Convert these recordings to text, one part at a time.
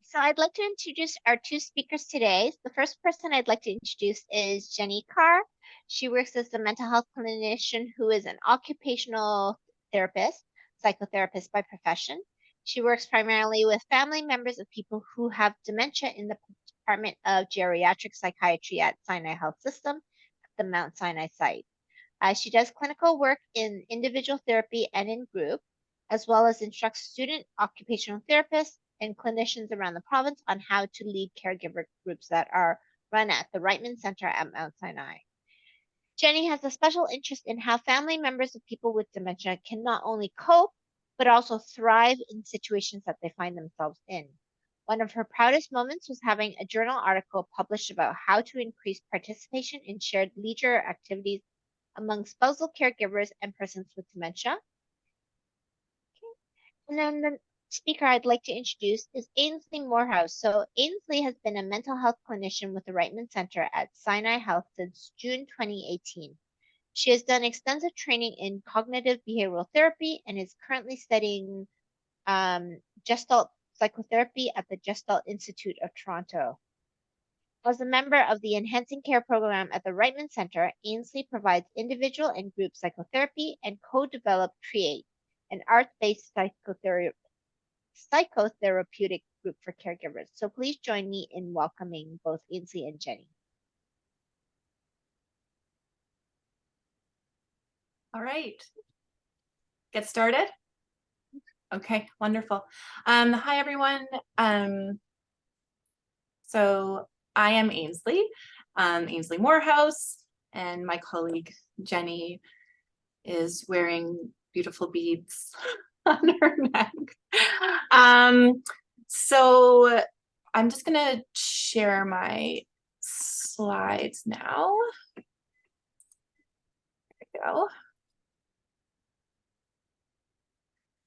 So I'd like to introduce our two speakers today. The first person I'd like to introduce is Jenny Carr. She works as a mental health clinician who is an occupational therapist, psychotherapist by profession. She works primarily with family members of people who have dementia in the Department of Geriatric Psychiatry at Sinai Health System at the Mount Sinai site. She does clinical work in individual therapy and in group, as well as instructs student occupational therapists and clinicians around the province on how to lead caregiver groups that are run at the Reitman Center at Mount Sinai. Jenny has a special interest in how family members of people with dementia can not only cope, but also thrive in situations that they find themselves in. One of her proudest moments was having a journal article published about how to increase participation in shared leisure activities among spousal caregivers and persons with dementia. Okay. And then the speaker I'd like to introduce is Ainsley Morehouse. So Ainsley has been a mental health clinician with the Reitman Center at Sinai Health since June 2018. She has done extensive training in cognitive behavioral therapy and is currently studying Gestalt psychotherapy at the Gestalt Institute of Toronto. As a member of the Enhancing Care program at the Reitman Center, Ainsley provides individual and group psychotherapy and co-developed CREATE, an art-based psychotherapeutic group for caregivers. So please join me in welcoming both Ainsley and Jenny. All right, get started. Okay, wonderful. Hi, everyone. So I am Ainsley, Ainsley Morehouse, and my colleague Jenny is wearing beautiful beads on her neck. So I'm just gonna share my slides now. There we go.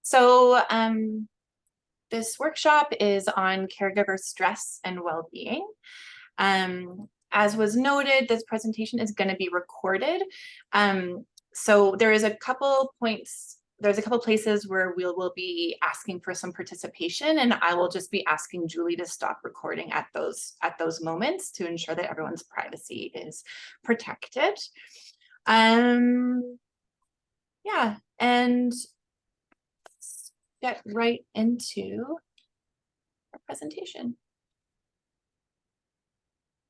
So this workshop is on caregiver stress and well-being. As was noted, this presentation is going to be recorded. So there is a couple points, there's a couple places where we will be asking for some participation, and I will just be asking Julie to stop recording at those moments to ensure that everyone's privacy is protected. Yeah, and let's get right into our presentation,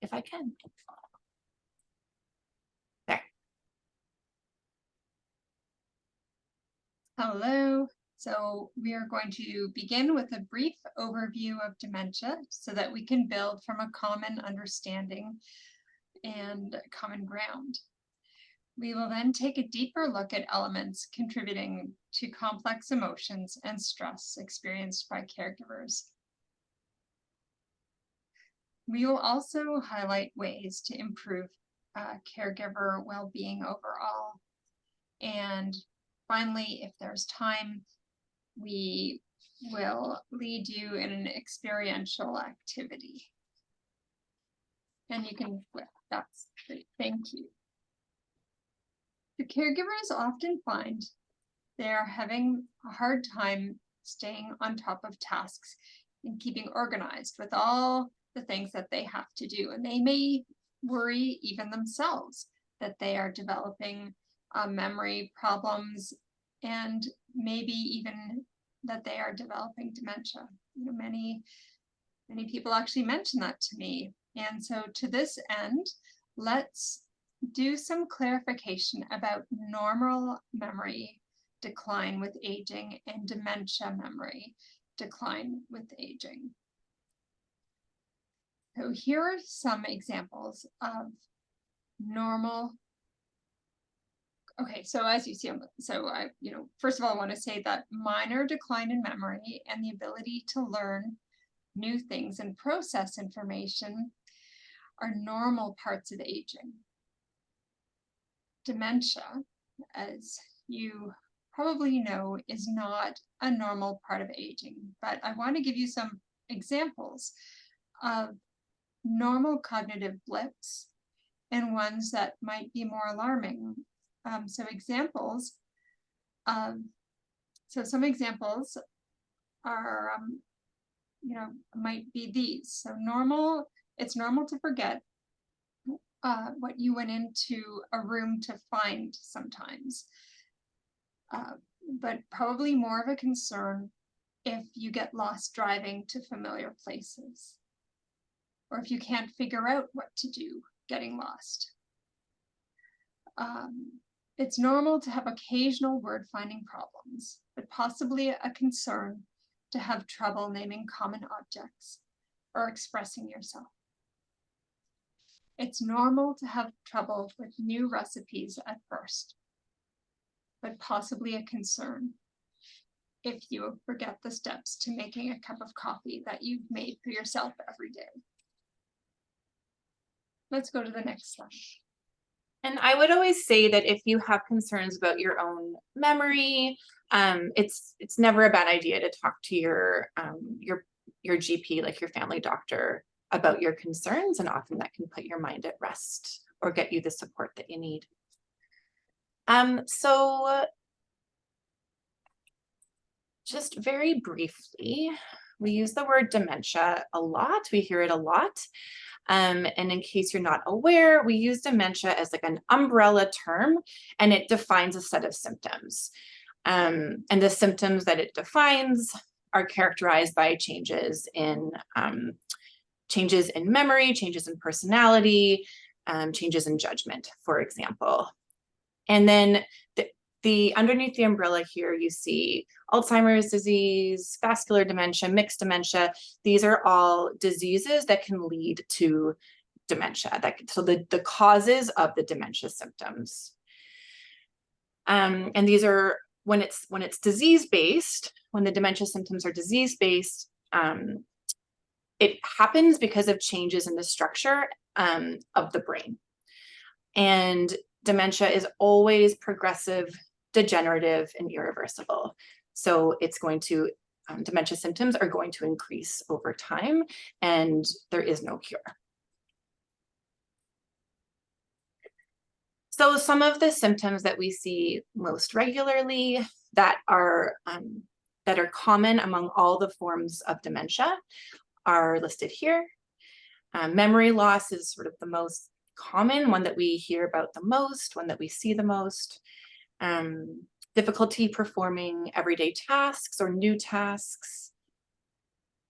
if I can. There. Hello. So we are going to begin with a brief overview of dementia so that we can build from a common understanding and common ground. We will then take a deeper look at elements contributing to complex emotions and stress experienced by caregivers. We will also highlight ways to improve caregiver well-being overall. And finally, if there's time, we will lead you in an experiential activity. And you can, that's great, thank you. The caregivers often find they're having a hard time staying on top of tasks and keeping organized with all the things that they have to do. And they may worry even themselves that they are developing memory problems and maybe even that they are developing dementia. You know, many people actually mention that to me. And so to this end, let's do some clarification about normal memory decline with aging and dementia memory decline with aging. So here are some examples of normal. Okay, so as you see, first of all, I want to say that minor decline in memory and the ability to learn new things and process information are normal parts of aging. Dementia, as you probably know, is not a normal part of aging, but I want to give you some examples of normal cognitive blips and ones that might be more alarming. Some examples are might be these. So it's normal to forget what you went into a room to find sometimes. But probably more of a concern if you get lost driving to familiar places, or if you can't figure out what to do getting lost. It's normal to have occasional word finding problems, but possibly a concern to have trouble naming common objects or expressing yourself. It's normal to have trouble with new recipes at first, but possibly a concern if you forget the steps to making a cup of coffee that you've made for yourself every day. Let's go to the next slide. And I would always say that if you have concerns about your own memory, it's never a bad idea to talk to your GP, like your family doctor, about your concerns, and often that can put your mind at rest or get you the support that you need. So just very briefly, we use the word dementia a lot. We hear it a lot. And in case you're not aware, we use dementia as like an umbrella term, and it defines a set of symptoms. And the symptoms that it defines are characterized by changes in memory, changes in personality, changes in judgment, for example. And then the underneath the umbrella here, you see Alzheimer's disease, vascular dementia, mixed dementia. These are all diseases that can lead to dementia. So the causes of the dementia symptoms. And these are when it's disease-based, when the dementia symptoms are disease-based, it happens because of changes in the structure of the brain. And dementia is always progressive, degenerative, and irreversible. So it's going to, dementia symptoms are going to increase over time, and there is no cure. So some of the symptoms that we see most regularly that are common among all the forms of dementia are listed here. Memory loss is sort of the most common, one that we hear about the most, one that we see the most. Difficulty performing everyday tasks or new tasks.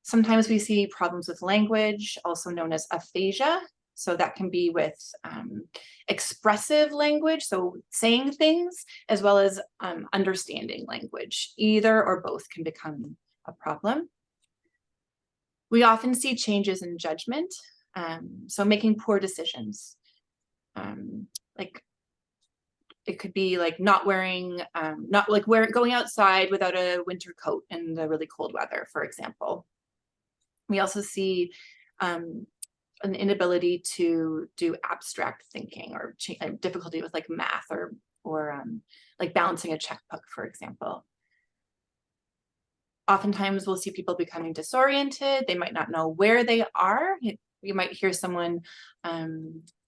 Sometimes we see problems with language, also known as aphasia. So that can be with expressive language, so saying things, as well as understanding language. Either or both can become a problem. We often see changes in judgment, so making poor decisions. Like it could be like going outside without a winter coat in the really cold weather, for example. We also see an inability to do abstract thinking, or difficulty with like math or like balancing a checkbook, for example. Oftentimes we'll see people becoming disoriented. They might not know where they are. You might hear someone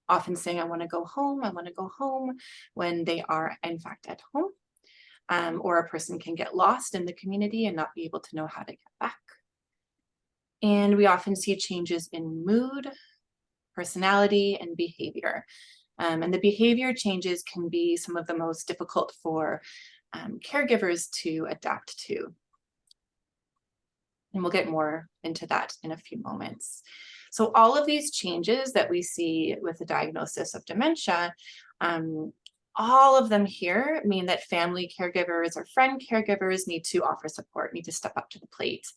often saying, I want to go home, when they are in fact at home. Or a person can get lost in the community and not be able to know how to get back. And we often see changes in mood, personality, and behavior. And the behavior changes can be some of the most difficult for caregivers to adapt to. And we'll get more into that in a few moments. So all of these changes that we see with the diagnosis of dementia, all of them here mean that family caregivers or friend caregivers need to offer support, need to step up to the plate.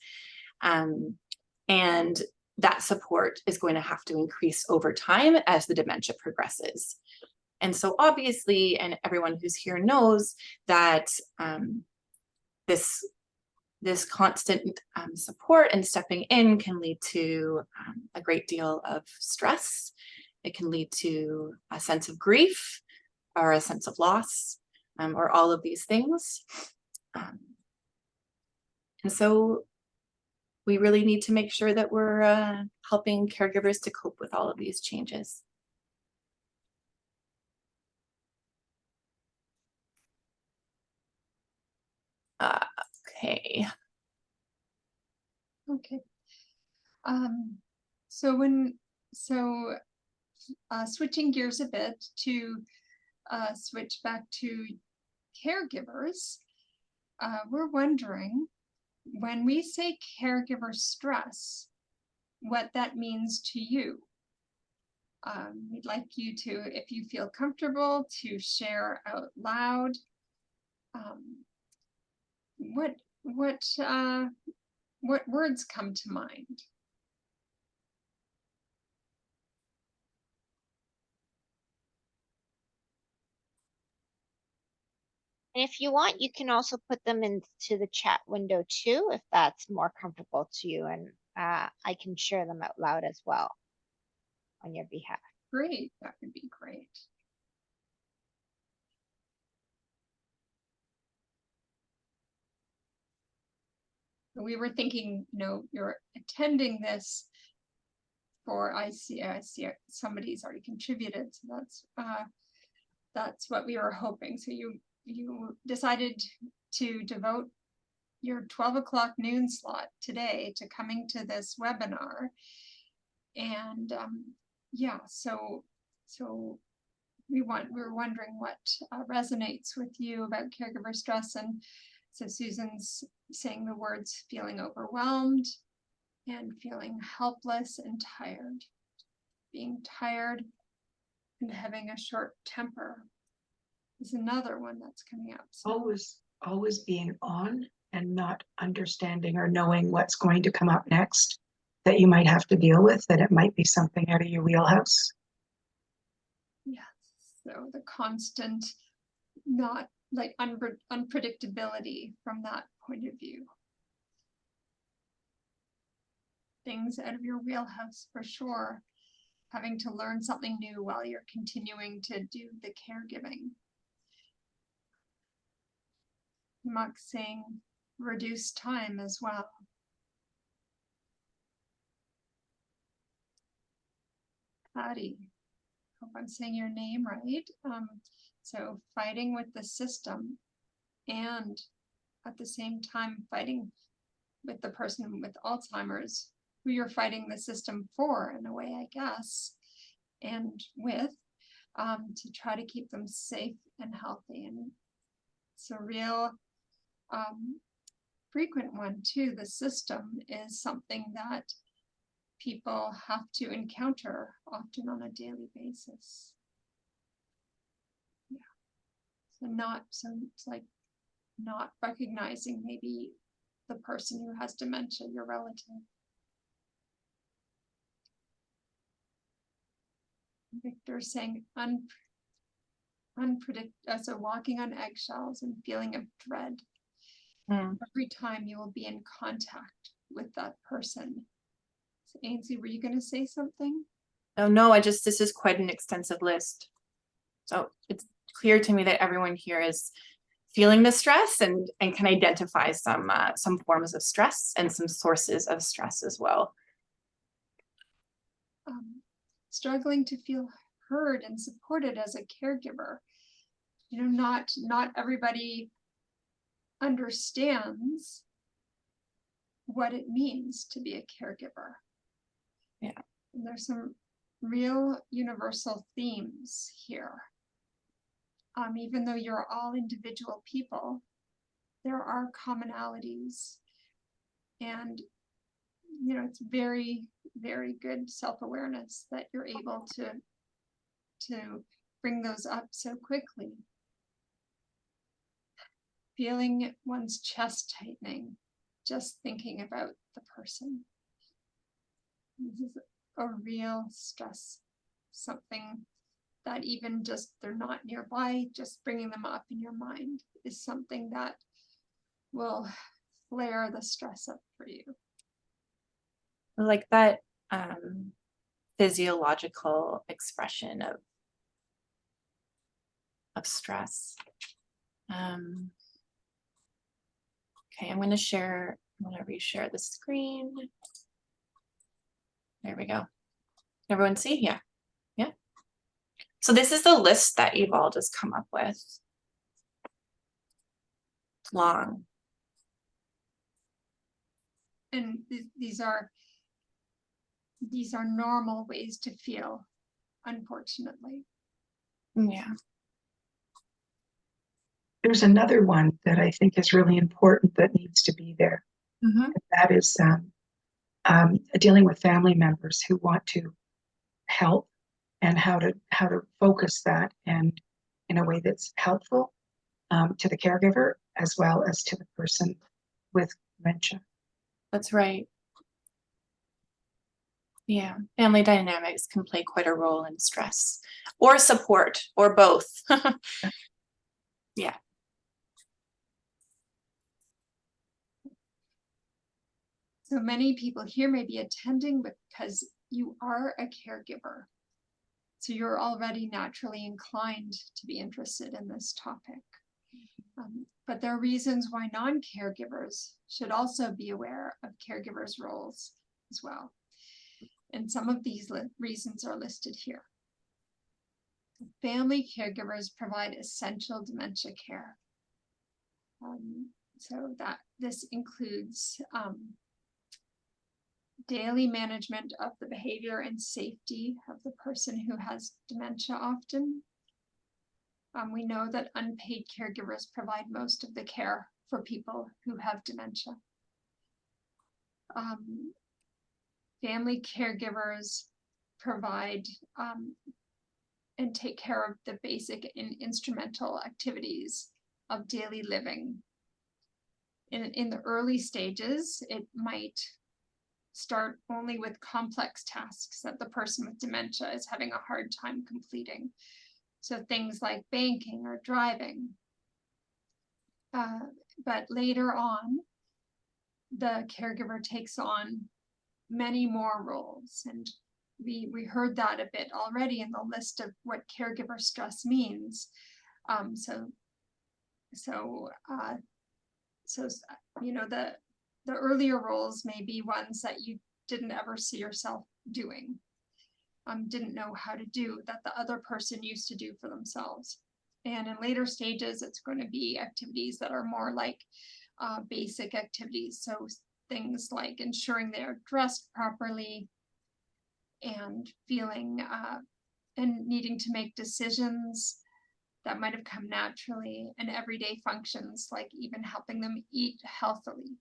And that support is going to have to increase over time as the dementia progresses. And so obviously, and everyone who's here knows that this constant support and stepping in can lead to a great deal of stress. It can lead to a sense of grief or a sense of loss, or all of these things. And so we really need to make sure that we're helping caregivers to cope with all of these changes. Okay. Okay. Switching gears a bit to switch back to caregivers, we're wondering, when we say caregiver stress, what that means to you. We'd like you to, if you feel comfortable, to share out loud. What words come to mind? And if you want, you can also put them into the chat window too, if that's more comfortable to you. And I can share them out loud as well on your behalf. Great, that would be great. We were thinking, you're attending this for, I see somebody's already contributed, so that's what we were hoping. So you decided to devote your 12 o'clock noon slot today to coming to this webinar. And yeah, so we were wondering what resonates with you about caregiver stress. And so Susan's saying the words feeling overwhelmed and feeling helpless and tired. Being tired and having a short temper is another one that's coming up. So Always being on and not understanding or knowing what's going to come up next that you might have to deal with, that it might be something out of your wheelhouse. Yes, so the constant, not like unpredictability from that point of view. Things out of your wheelhouse for sure. Having to learn something new while you're continuing to do the caregiving. Mark saying reduce time as well. Patty, hope I'm saying your name right. So fighting with the system and at the same time fighting with the person with Alzheimer's, who you're fighting the system for in a way, I guess, and with, to try to keep them safe and healthy. And it's a real frequent one too. The system is something that people have to encounter often on a daily basis. Yeah. So it's like not recognizing maybe the person who has dementia, your relative. Victor saying so walking on eggshells and feeling of dread. Every time you will be in contact with that person. So Ainsley, were you going to say something? Oh no, this is quite an extensive list. So it's clear to me that everyone here is feeling the stress and can identify some forms of stress and some sources of stress as well. Struggling to feel heard and supported as a caregiver. Not everybody understands what it means to be a caregiver. Yeah. And there's some real universal themes here. Even though you're all individual people, there are commonalities. And, it's very, very good self-awareness that you're able to bring those up so quickly. Feeling one's chest tightening, just thinking about the person. This is a real stress, something that even just they're not nearby, just bringing them up in your mind is something that will flare the stress up for you. Like that physiological expression of stress. Okay, I'm going to share, whenever you share the screen. There we go. Everyone see? Yeah. Yeah. So this is the list that you've all just come up with. It's long. And these are these are normal ways to feel, unfortunately. Yeah. There's another one that I think is really important that needs to be there. Mhm. That is dealing with family members who want to help, and how to focus that and in a way that's helpful to the caregiver as well as to the person with dementia. That's right. Yeah, family dynamics can play quite a role in stress or support or both. Yeah. So many people here may be attending because you are a caregiver. So you're already naturally inclined to be interested in this topic. But there are reasons why non-caregivers should also be aware of caregivers' roles as well. And some of these reasons are listed here. Family caregivers provide essential dementia care. So that this includes daily management of the behavior and safety of the person who has dementia often. We know that unpaid caregivers provide most of the care for people who have dementia. Family caregivers provide and take care of the basic and instrumental activities of daily living. In the early stages, it might start only with complex tasks that the person with dementia is having a hard time completing. So things like banking or driving. But later on, the caregiver takes on many more roles. And we heard that a bit already in the list of what caregiver stress means. So you know, the earlier roles may be ones that you didn't ever see yourself doing, didn't know how to do, that the other person used to do for themselves. And in later stages, it's going to be activities that are more like basic activities. So things like ensuring they're dressed properly and feeling and needing to make decisions that might have come naturally, and everyday functions like even helping them eat healthily.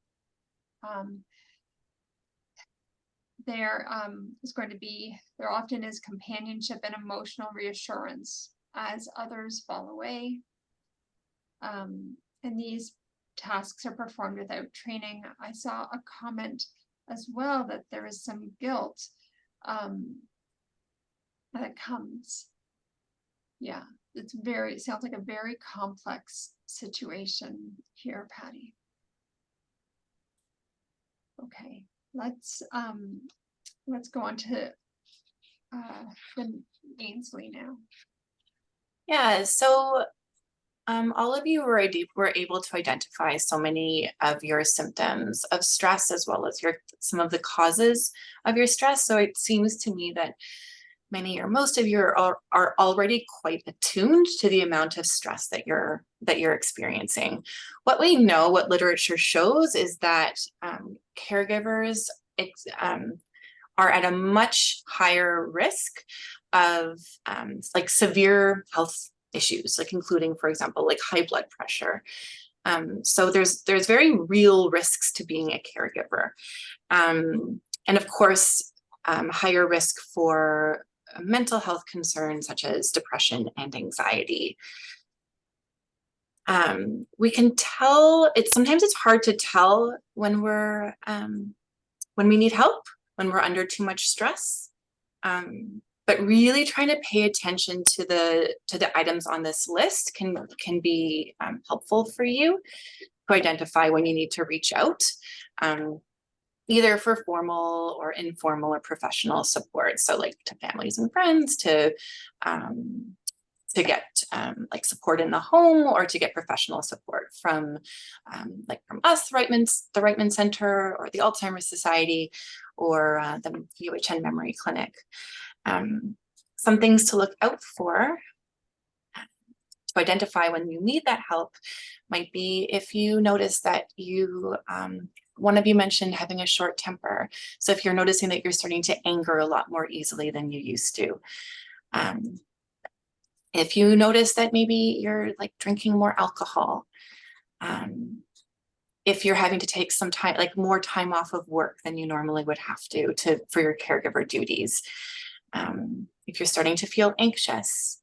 There often is companionship and emotional reassurance as others fall away. And these tasks are performed without training. I saw a comment as well that there is some guilt that comes. Yeah, it sounds like a very complex situation here, Patty. Okay, let's go on to Ainsley now. Yeah, so all of you were able to identify so many of your symptoms of stress, as well as some of the causes of your stress. So it seems to me that many or most of you are already quite attuned to the amount of stress that you're experiencing. What we know, what literature shows, is that caregivers are at a much higher risk of like severe health issues, like including, for example, like high blood pressure. So there's very real risks to being a caregiver, and of course, higher risk for mental health concerns such as depression and anxiety. We can tell sometimes it's hard to tell when we need help, when we're under too much stress. But really trying to pay attention to the items on this list can be helpful for you to identify when you need to reach out, either for formal or informal or professional support. So like to families and friends, to get like support in the home, or to get professional support from us, the Reitman Center, or the Alzheimer's Society, or the UHN Memory Clinic. Some things to look out for to identify when you need that help might be if you notice that you one of you mentioned having a short temper. So if you're noticing that you're starting to anger a lot more easily than you used to, if you notice that maybe you're like drinking more alcohol, if you're having to take some time, like more time off of work than you normally would have to for your caregiver duties, if you're starting to feel anxious,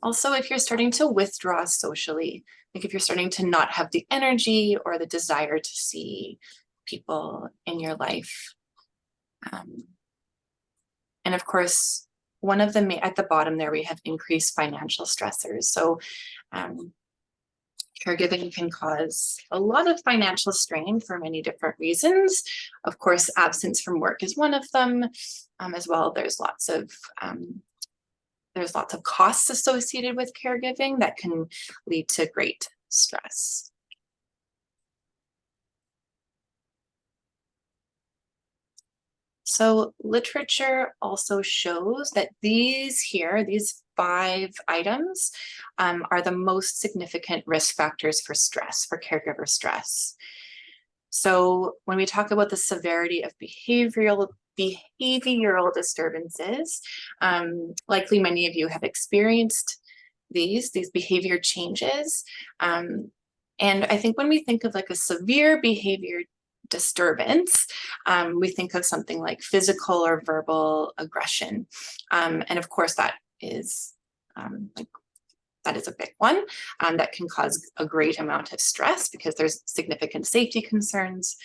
also if you're starting to withdraw socially, like if you're starting to not have the energy or the desire to see people in your life. And of course, one of the at the bottom there, we have increased financial stressors. So caregiving can cause a lot of financial strain for many different reasons. Of course, absence from work is one of them. As well, there's lots of costs associated with caregiving that can lead to great stress. So literature also shows that these 5 items are the most significant risk factors for stress, for caregiver stress. So when we talk about the severity of behavioral disturbances, likely many of you have experienced these behavior changes. And I think when we think of like a severe behavior disturbance, we think of something like physical or verbal aggression. And of course, that is a big one that can cause a great amount of stress because there's significant safety concerns.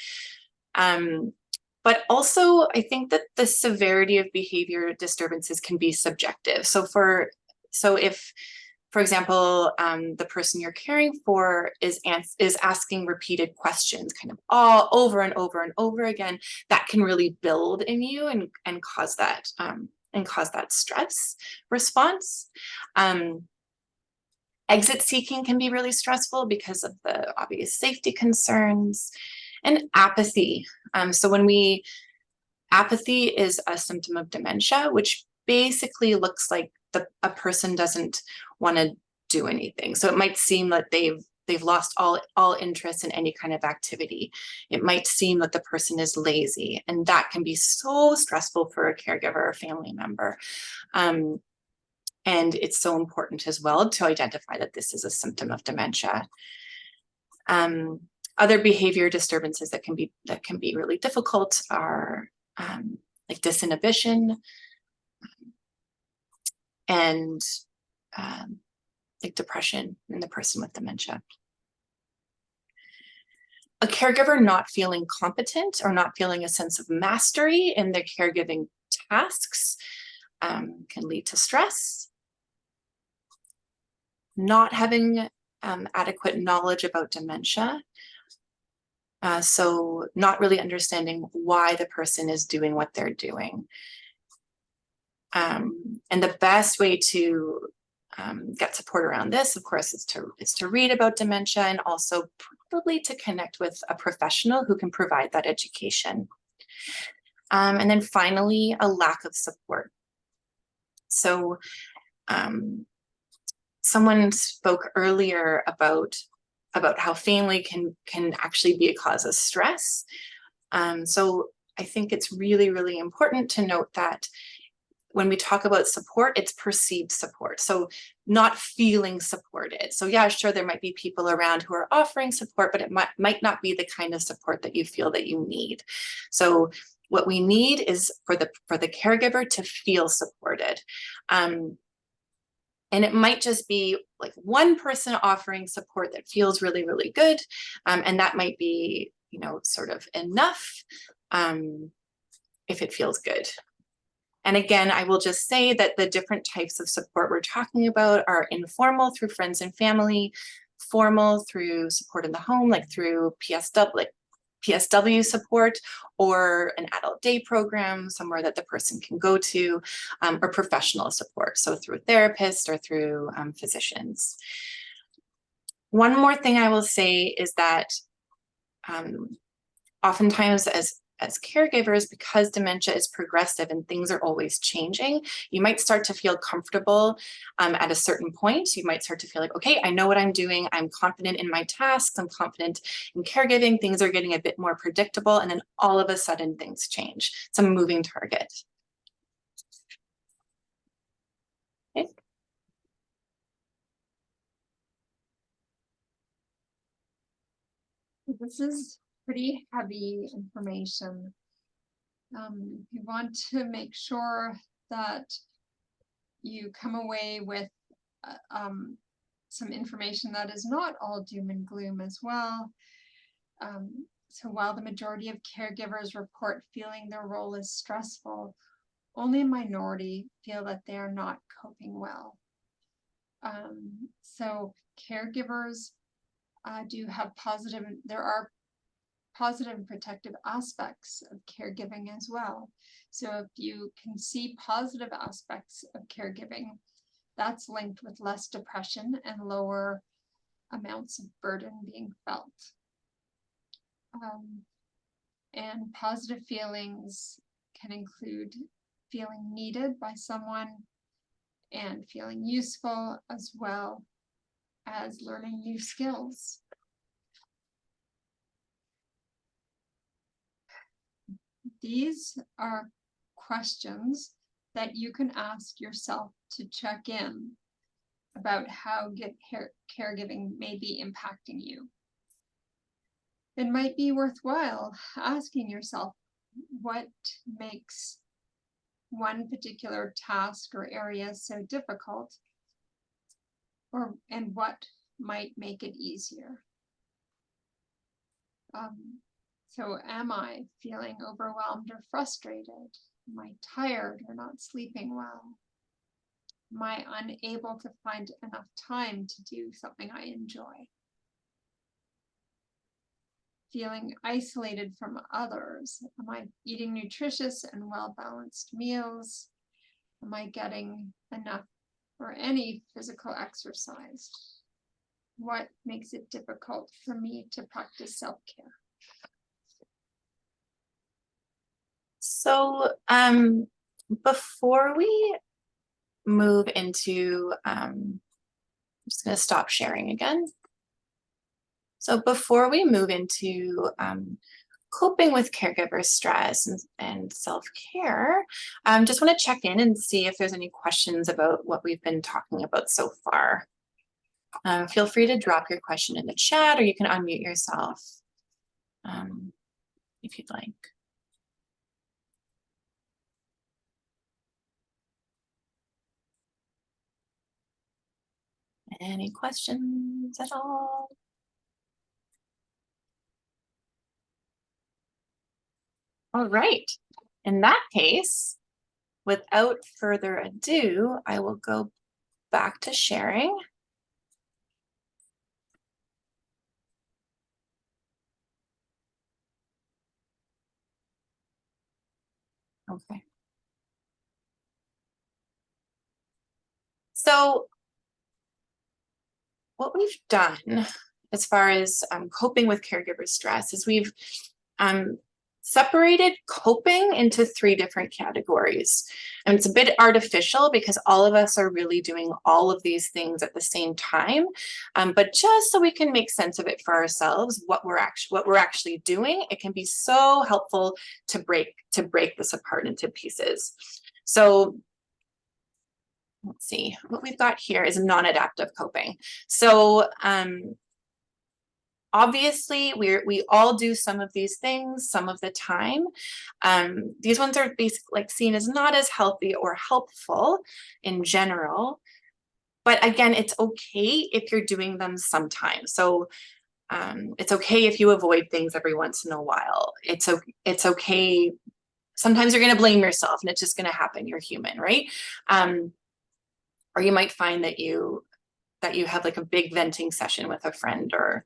But also, I think that the severity of behavior disturbances can be subjective. So if, for example, the person you're caring for is asking repeated questions kind of all over and over and over again, that can really build in you and cause that stress response. Exit seeking can be really stressful because of the obvious safety concerns. And apathy. Apathy is a symptom of dementia, which basically looks like a person doesn't want to do anything. So it might seem that they've lost all interest in any kind of activity. It might seem that the person is lazy, and that can be so stressful for a caregiver or family member. And it's so important as well to identify that this is a symptom of dementia. Other behavior disturbances that can be really difficult are like disinhibition and like depression in the person with dementia. A caregiver not feeling competent or not feeling a sense of mastery in their caregiving tasks can lead to stress. Not having adequate knowledge about dementia. So not really understanding why the person is doing what they're doing. And the best way to get support around this, of course, is to read about dementia and also probably to connect with a professional who can provide that education. And then finally, a lack of support. So someone spoke earlier about how family can actually be a cause of stress. So I think it's really, really important to note that when we talk about support, it's perceived support. So not feeling supported. So yeah, sure, there might be people around who are offering support, but it might not be the kind of support that you feel that you need. So what we need is for the caregiver to feel supported. And it might just be like one person offering support that feels really, really good. And that might be, sort of enough if it feels good. And again, I will just say that the different types of support we're talking about are informal through friends and family, formal through support in the home, like through PSW support, or an adult day program, somewhere that the person can go to, or professional support, so through a therapist or through physicians. One more thing I will say is that oftentimes as caregivers, because dementia is progressive and things are always changing, you might start to feel comfortable at a certain point. You might start to feel like, okay, I know what I'm doing. I'm confident in my tasks. I'm confident in caregiving. Things are getting a bit more predictable. And then all of a sudden things change. It's a moving target. Okay. This is pretty heavy information. You want to make sure that you come away with some information that is not all doom and gloom as well. So while the majority of caregivers report feeling their role is stressful, only a minority feel that they are not coping well. So caregivers do have there are positive and protective aspects of caregiving as well. So if you can see positive aspects of caregiving, that's linked with less depression and lower amounts of burden being felt. And positive feelings can include feeling needed by someone and feeling useful, as well as learning new skills. These are questions that you can ask yourself to check in about how caregiving may be impacting you. It might be worthwhile asking yourself what makes one particular task or area so difficult, and what might make it easier. So am I feeling overwhelmed or frustrated? Am I tired or not sleeping well? Am I unable to find enough time to do something I enjoy? Feeling isolated from others? Am I eating nutritious and well-balanced meals? Am I getting enough or any physical exercise? What makes it difficult for me to practice self-care? So before we move into, I'm just going to stop sharing again. So before we move into coping with caregiver stress and self-care, just want to check in and see if there's any questions about what we've been talking about so far. Feel free to drop your question in the chat, or you can unmute yourself if you'd like. Any questions at all? All right. In that case, without further ado, I will go back to sharing. Okay. So what we've done as far as coping with caregiver stress is we've separated coping into 3 different categories. And it's a bit artificial because all of us are really doing all of these things at the same time. But just so we can make sense of it for ourselves, what we're actually doing, it can be so helpful to break this apart into pieces. So let's see, what we've got here is non-adaptive coping. So obviously, we all do some of these things some of the time. These ones are basically seen as not as healthy or helpful in general. But again, it's okay if you're doing them sometimes. So it's okay if you avoid things every once in a while. It's okay. Sometimes you're going to blame yourself, and it's just going to happen. You're human, right? Or you might find that you have like a big venting session with a friend or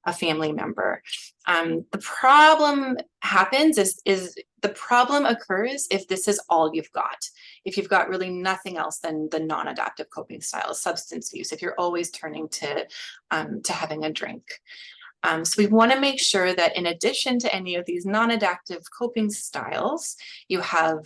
a family member. The problem happens is the problem occurs if this is all you've got. If you've got really nothing else than the non-adaptive coping styles, substance use, if you're always turning to having a drink. So we want to make sure that in addition to any of these non-adaptive coping styles, you have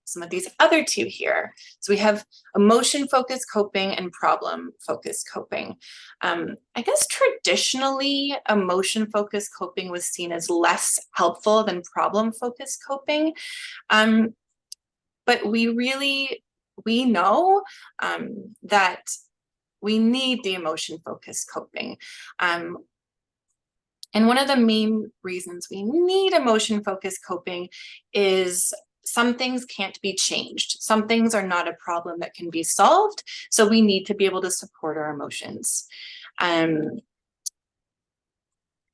some of these other two here. So we have emotion-focused coping and problem-focused coping. I guess traditionally, emotion-focused coping was seen as less helpful than problem-focused coping. But we know that we need the emotion-focused coping. And one of the main reasons we need emotion-focused coping is some things can't be changed. Some things are not a problem that can be solved. So we need to be able to support our emotions. And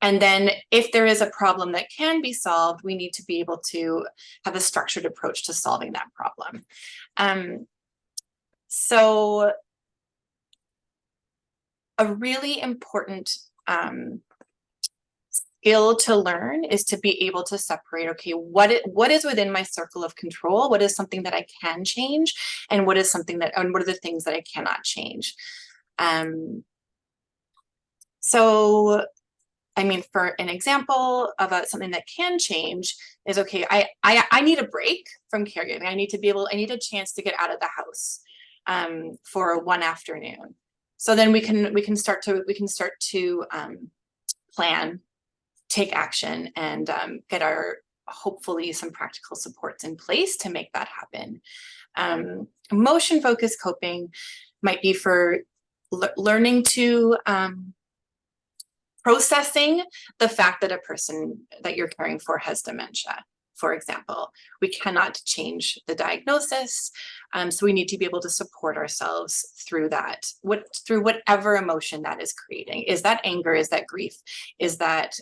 then if there is a problem that can be solved, we need to be able to have a structured approach to solving that problem. So a really important skill to learn is to be able to separate, okay, what is within my circle of control? What is something that I can change? And what is something that, and what are the things that I cannot change? So, I mean, for an example of something that can change is, okay, I need a break from caregiving. I need a chance to get out of the house for one afternoon. So then we can start to plan, take action, and get our, hopefully, some practical supports in place to make that happen. Emotion-focused coping might be for learning to processing the fact that a person that you're caring for has dementia, for example. We cannot change the diagnosis, so we need to be able to support ourselves through that, through whatever emotion that is creating. Is that anger? Is that grief? Is that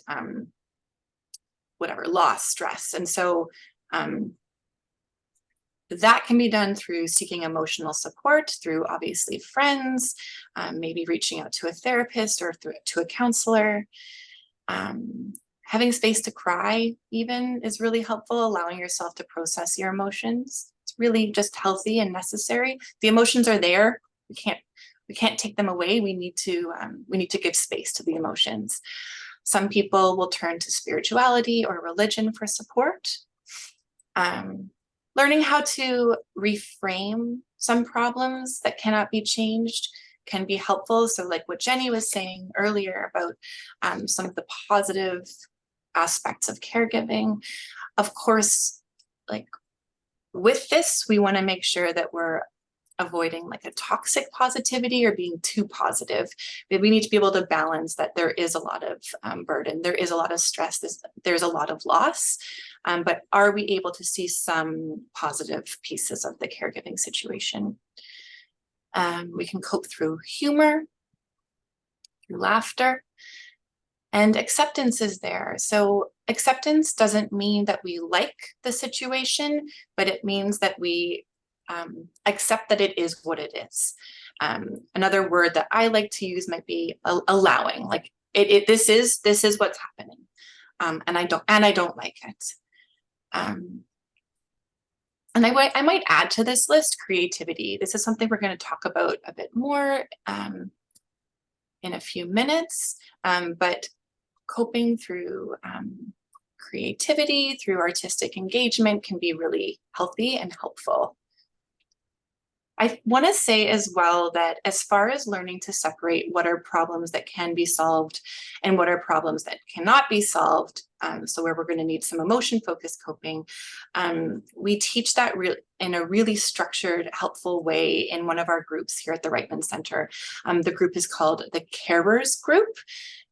whatever, loss, stress? And so that can be done through seeking emotional support, through obviously friends, maybe reaching out to a therapist or to a counselor. Having space to cry even is really helpful, allowing yourself to process your emotions. It's really just healthy and necessary. The emotions are there. We can't take them away. We need to give space to the emotions. Some people will turn to spirituality or religion for support. Learning how to reframe some problems that cannot be changed can be helpful. So like what Jenny was saying earlier about some of the positive aspects of caregiving. Of course, like with this, we want to make sure that we're avoiding like a toxic positivity or being too positive. We need to be able to balance that there is a lot of burden, there is a lot of stress, there's a lot of loss, but are we able to see some positive pieces of the caregiving situation? We can cope through humor, through laughter, and acceptance is there. So acceptance doesn't mean that we like the situation, but it means that we accept that it is what it is. Another word that I like to use might be allowing. Like this is what's happening, and I don't like it. And I might add to this list creativity. This is something we're going to talk about a bit more in a few minutes, but coping through creativity, through artistic engagement can be really healthy and helpful. I want to say as well that as far as learning to separate what are problems that can be solved and what are problems that cannot be solved, so where we're going to need some emotion-focused coping, we teach that in a really structured, helpful way in one of our groups here at the Reitman Center. The group is called the Carers Group,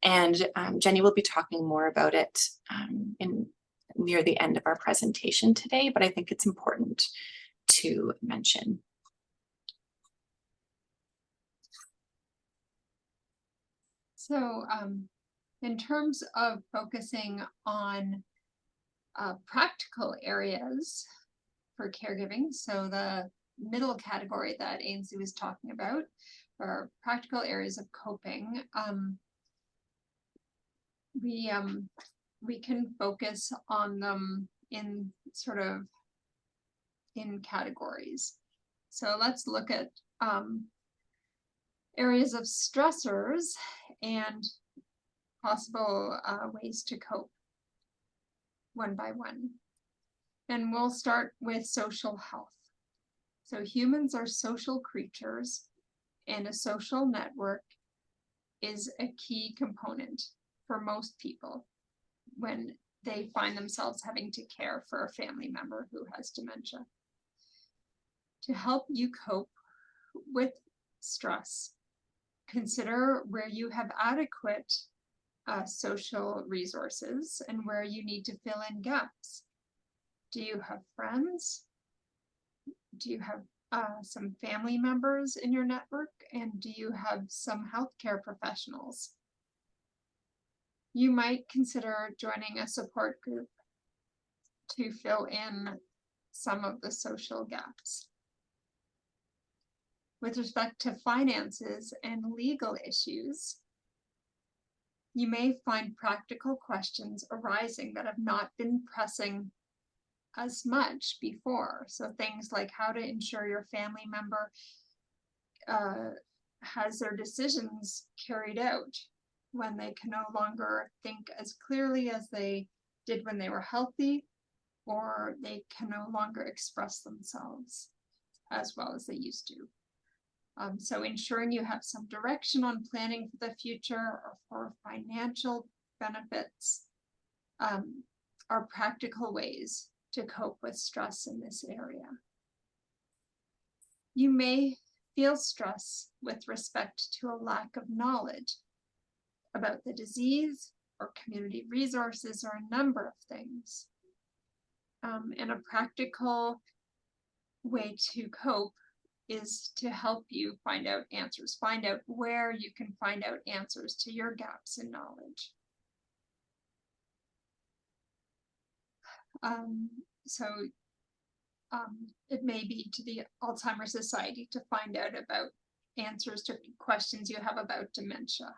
and Jenny will be talking more about it near the end of our presentation today, but I think it's important to mention. So in terms of focusing on practical areas for caregiving, so the middle category that Ainsley was talking about are practical areas of coping, we can focus on them in categories. So let's look at areas of stressors, and possible ways to cope one by one. And we'll start with social health. So humans are social creatures, and a social network is a key component for most people when they find themselves having to care for a family member who has dementia. To help you cope with stress, consider where you have adequate social resources and where you need to fill in gaps. Do you have friends? Do you have some family members in your network? And do you have some healthcare professionals? You might consider joining a support group to fill in some of the social gaps. With respect to finances and legal issues, you may find practical questions arising that have not been pressing as much before. So things like how to ensure your family member has their decisions carried out when they can no longer think as clearly as they did when they were healthy, or they can no longer express themselves as well as they used to. So ensuring you have some direction on planning for the future or for financial benefits are practical ways to cope with stress in this area. You may feel stress with respect to a lack of knowledge about the disease or community resources or a number of things. And a practical way to cope is to help you find out answers, find out where you can find out answers to your gaps in knowledge. It may be to the Alzheimer's Society to find out about answers to questions you have about dementia.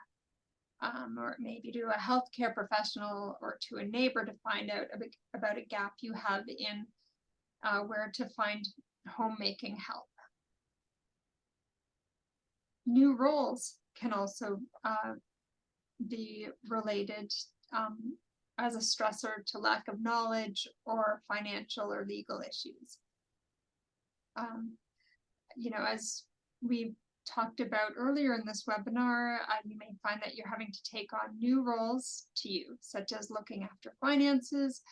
Or it may be to a healthcare professional or to a neighbor to find out about a gap you have in where to find homemaking help. New roles can also be related as a stressor to lack of knowledge or financial or legal issues. You know, as we talked about earlier in this webinar, you may find that you're having to take on new roles to you, such as looking after finances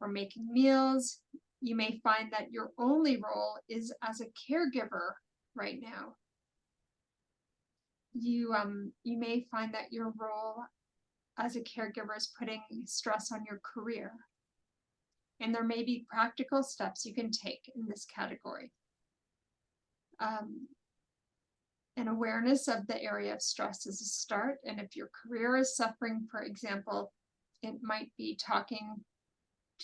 or making meals. You may find that your only role is as a caregiver right now. You may find that your role as a caregiver is putting stress on your career. And there may be practical steps you can take in this category. An awareness of the area of stress is a start. And if your career is suffering, for example, it might be talking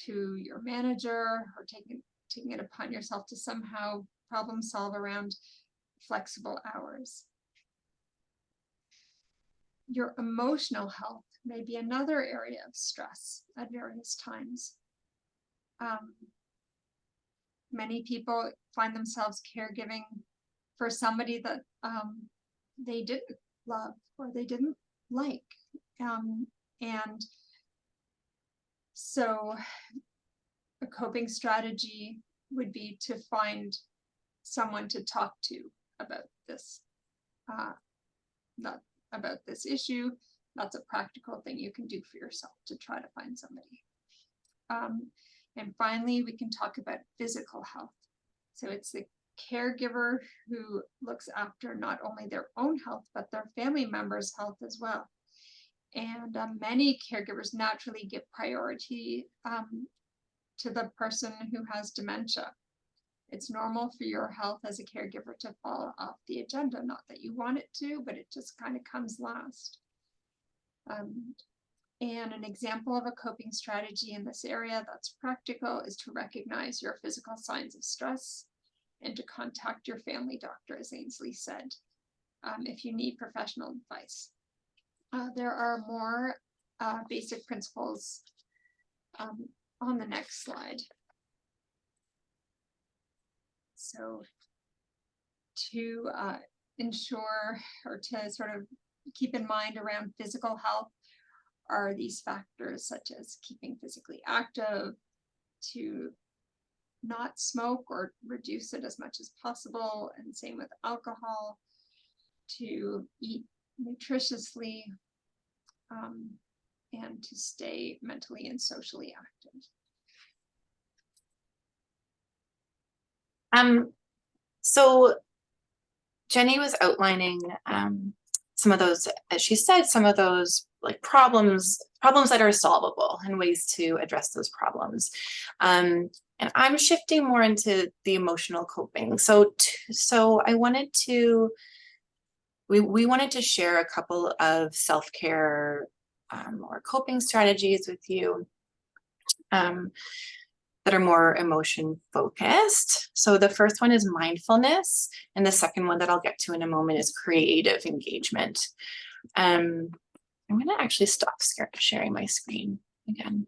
to your manager or taking it upon yourself to somehow problem solve around flexible hours. Your emotional health may be another area of stress at various times. Many people find themselves caregiving for somebody that they didn't love or they didn't like. And so a coping strategy would be to find someone to talk to about this, about this issue. That's a practical thing you can do for yourself to try to find somebody. And finally, we can talk about physical health. So it's the caregiver who looks after not only their own health, but their family members' health as well. And many caregivers naturally give priority to the person who has dementia. It's normal for your health as a caregiver to fall off the agenda, not that you want it to, but it just kind of comes last. And an example of a coping strategy in this area that's practical is to recognize your physical signs of stress and to contact your family doctor, as Ainsley said, if you need professional advice. There are more basic principles on the next slide. So to ensure or to sort of keep in mind around physical health, are these factors such as keeping physically active, to not smoke or reduce it as much as possible, and same with alcohol, to eat nutritiously, and to stay mentally and socially active. So Jenny was outlining some of those, as she said, some of those like problems that are solvable and ways to address those problems. And I'm shifting more into the emotional coping. So I wanted to, we wanted to share a couple of self-care or coping strategies with you that are more emotion focused. So the first one is mindfulness, and the second one that I'll get to in a moment is creative engagement. I'm going to actually stop sharing my screen again.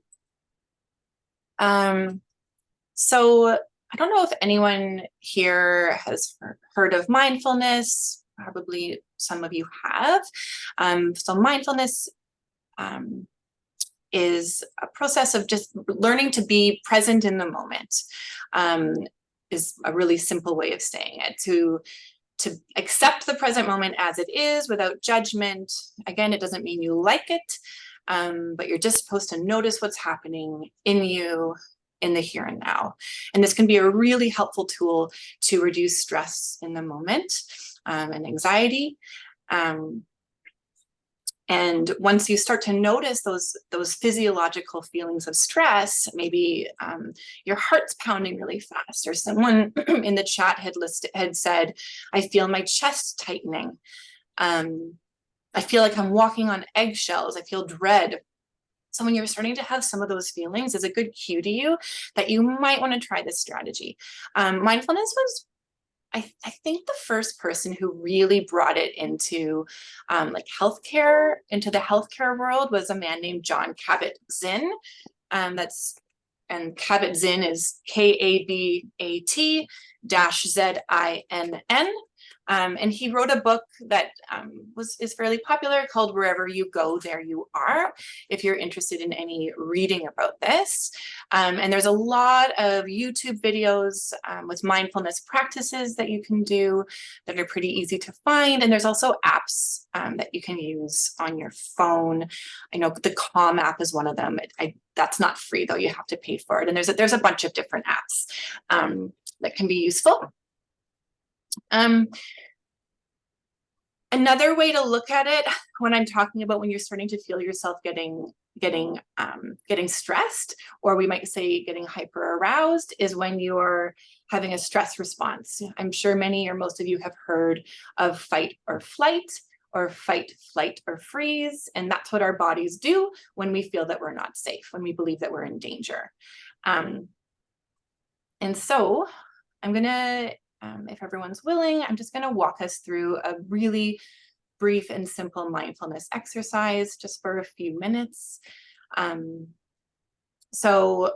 So I don't know if anyone here has heard of mindfulness. Probably some of you have. So mindfulness is a process of just learning to be present in the moment, is a really simple way of saying it, to accept the present moment as it is without judgment. Again, it doesn't mean you like it, but you're just supposed to notice what's happening in you in the here and now. And this can be a really helpful tool to reduce stress in the moment and anxiety. And once you start to notice those physiological feelings of stress, maybe your heart's pounding really fast, or someone in the chat had said, I feel my chest tightening. I feel like I'm walking on eggshells. I feel dread. So when you're starting to have some of those feelings, is a good cue to you that you might want to try this strategy. Mindfulness was, I think, the first person who really brought it into like healthcare, into the healthcare world, was a man named John Kabat-Zinn. And Kabat-Zinn is Kabat-Zinn. And he wrote a book that is fairly popular called Wherever You Go, There You Are, if you're interested in any reading about this. And there's a lot of YouTube videos with mindfulness practices that you can do that are pretty easy to find. And there's also apps that you can use on your phone. I know the Calm app is one of them. That's not free though, you have to pay for it. And there's a bunch of different apps that can be useful. Another way to look at it when I'm talking about when you're starting to feel yourself getting stressed, or we might say getting hyper aroused, is when you're having a stress response. I'm sure many or most of you have heard of fight or flight, or fight, flight, or freeze. And that's what our bodies do when we feel that we're not safe, when we believe that we're in danger. And so I'm gonna, if everyone's willing, I'm just gonna walk us through a really brief and simple mindfulness exercise just for a few minutes. So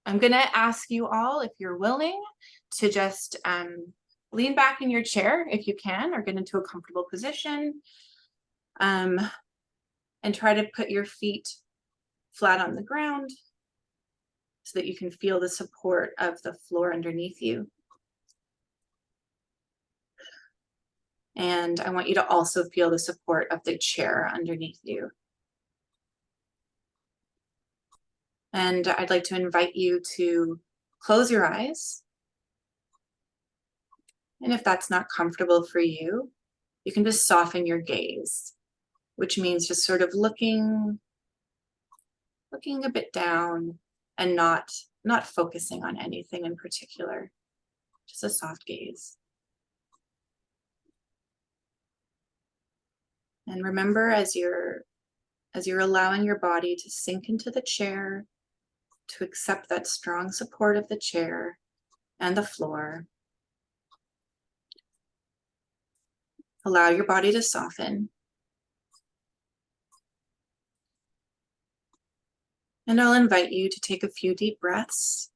I'm gonna ask you all, if you're willing, to just lean back in your chair if you can, or get into a comfortable position, and try to put your feet flat on the ground so that you can feel the support of the floor underneath you. And I want you to also feel the support of the chair underneath you. And I'd like to invite you to close your eyes. And if that's not comfortable for you, you can just soften your gaze, which means just sort of looking a bit down and not focusing on anything in particular, just a soft gaze. And remember, as you're allowing your body to sink into the chair, to accept that strong support of the chair and the floor, allow your body to soften. And I'll invite you to take a few deep breaths.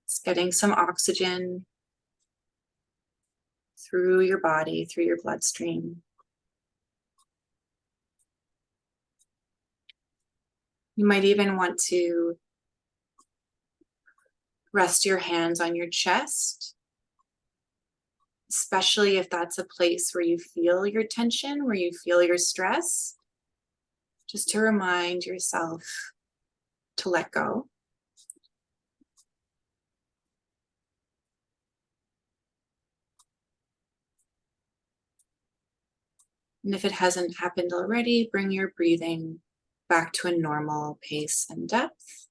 It's getting some oxygen through your body, through your bloodstream. You might even want to rest your hands on your chest, especially if that's a place where you feel your tension, where you feel your stress, just to remind yourself to let go. And if it hasn't happened already, bring your breathing back to a normal pace and depth.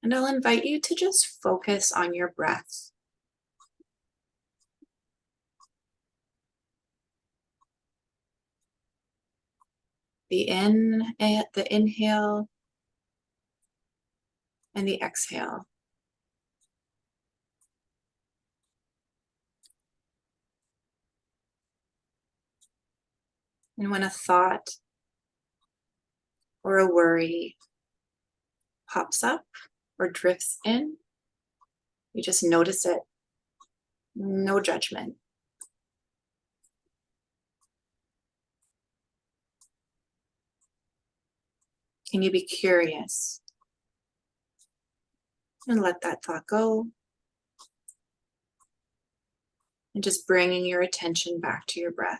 And I'll invite you to just focus on your breath. The inhale and the exhale. And when a thought or a worry pops up or drifts in, you just notice it. No judgment. Can you be curious and let that thought go? And just bringing your attention back to your breath.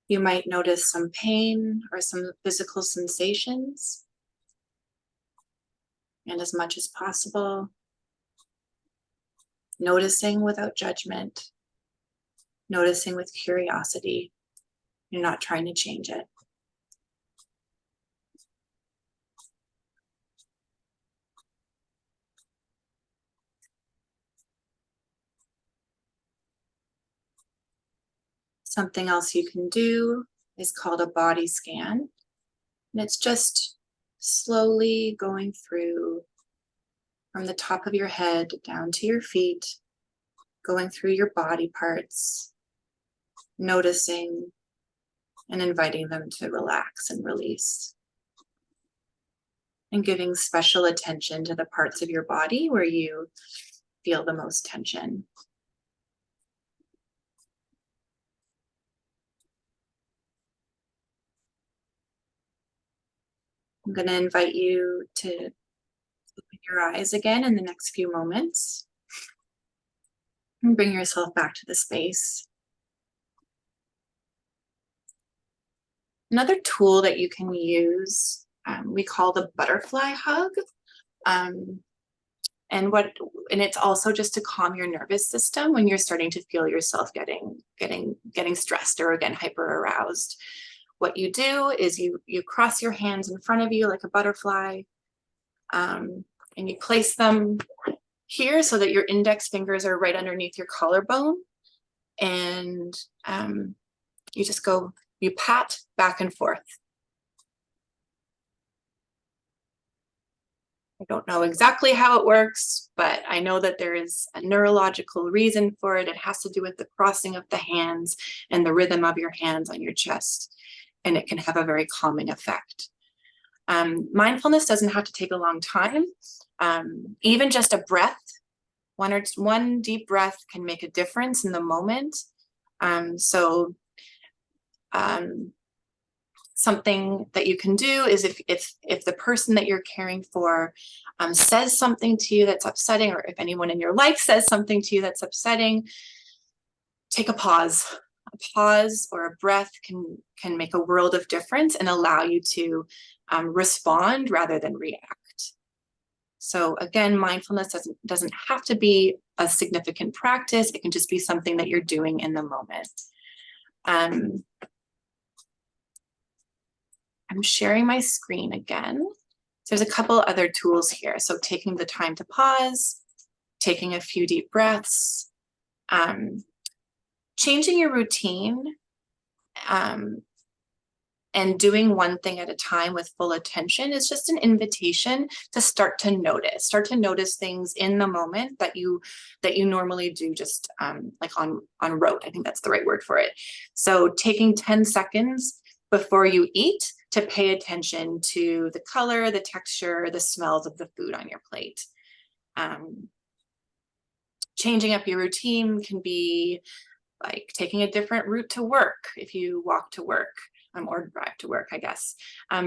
You might notice some pain or some physical sensations. And as much as possible, noticing without judgment, noticing with curiosity. You're not trying to change it. Something else you can do is called a body scan. And it's just slowly going through from the top of your head down to your feet, going through your body parts, noticing and inviting them to relax and release. And giving special attention to the parts of your body where you feel the most tension. I'm going to invite you to open your eyes again in the next few moments. And bring yourself back to the space. Another tool that you can use, we call the butterfly hug. And it's also just to calm your nervous system when you're starting to feel yourself getting stressed or again hyper aroused. What you do is you cross your hands in front of you like a butterfly, and you place them here so that your index fingers are right underneath your collarbone, and you pat back and forth. I don't know exactly how it works, but I know that there is a neurological reason for it. It has to do with the crossing of the hands and the rhythm of your hands on your chest, and it can have a very calming effect. Mindfulness doesn't have to take a long time. Even just a breath, one deep breath can make a difference in the moment. Something that you can do is if the person that you're caring for says something to you that's upsetting, or if anyone in your life says something to you that's upsetting, take a pause. A pause or a breath can make a world of difference and allow you to respond rather than react. So again, mindfulness doesn't have to be a significant practice. It can just be something that you're doing in the moment. I'm sharing my screen again. So there's a couple other tools here. So taking the time to pause, taking a few deep breaths, changing your routine, and And doing one thing at a time with full attention is just an invitation to start to notice things in the moment that you normally do just like on rote. I think that's the right word for it. So taking 10 seconds before you eat to pay attention to the color, the texture, the smells of the food on your plate. Changing up your routine can be like taking a different route to work if you walk to work, or drive to work, I guess.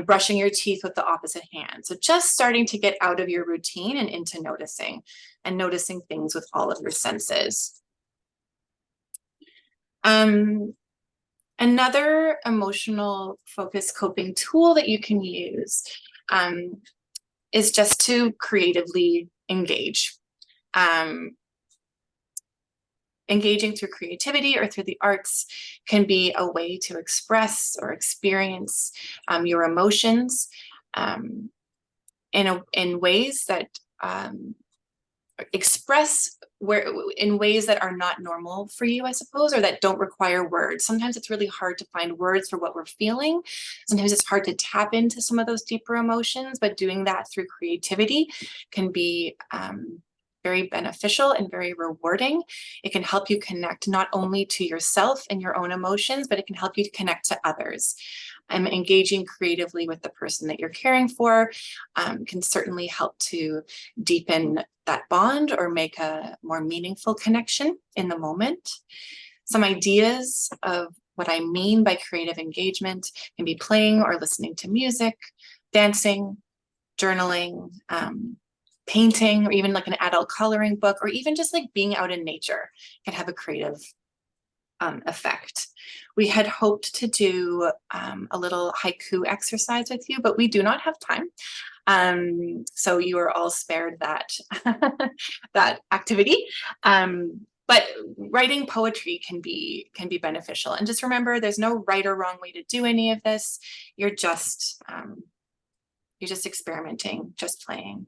Brushing your teeth with the opposite hand. So just starting to get out of your routine and into noticing, and noticing things with all of your senses. Another emotional focus coping tool that you can use is just to creatively engage. Engaging through creativity or through the arts can be a way to express or experience your emotions in ways that in ways that are not normal for you, I suppose, or that don't require words. Sometimes it's really hard to find words for what we're feeling. Sometimes it's hard to tap into some of those deeper emotions, but doing that through creativity can be very beneficial and very rewarding. It can help you connect not only to yourself and your own emotions, but it can help you to connect to others. Engaging creatively with the person that you're caring for can certainly help to deepen that bond or make a more meaningful connection in the moment. Some ideas of what I mean by creative engagement can be playing or listening to music, dancing, journaling, painting, or even like an adult coloring book, or even just like being out in nature can have a creative effect. We had hoped to do a little haiku exercise with you, but we do not have time. So you are all spared that, that activity. But writing poetry can be beneficial. And just remember, there's no right or wrong way to do any of this. You're just experimenting, just playing.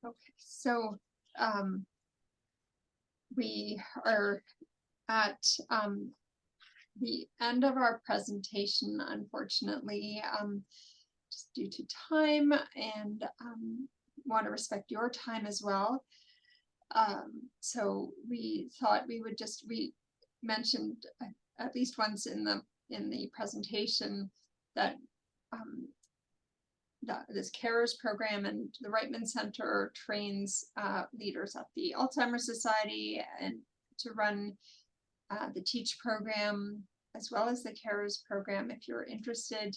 Okay, so we are at the end of our presentation, unfortunately, just due to time, and want to respect your time as well. So we thought we would we mentioned at least once in the presentation that this Carers program and the Reitman Center trains leaders at the Alzheimer Society and to run the TEACH program as well as the Carers program. If you're interested,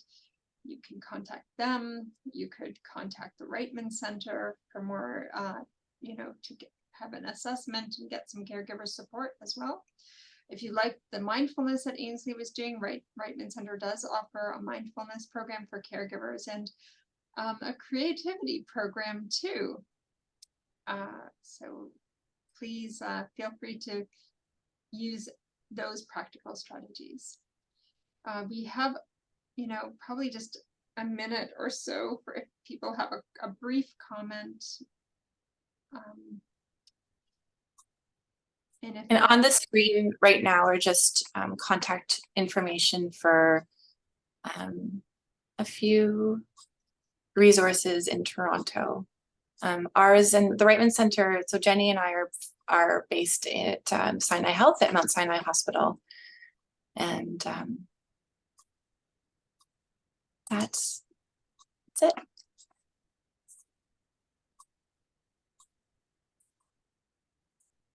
you can contact them. You could contact the Reitman Center for more, to have an assessment and get some caregiver support as well. If you like the mindfulness that Ainsley was doing, Reitman Center does offer a mindfulness program for caregivers and a creativity program too. So please feel free to use those practical strategies. We have, probably just a minute or so for if people have a brief comment. And on the screen right now are just contact information for a few resources in Toronto. Ours and the Reitman Center, so Jenny and I are based at Sinai Health at Mount Sinai Hospital. And that's it.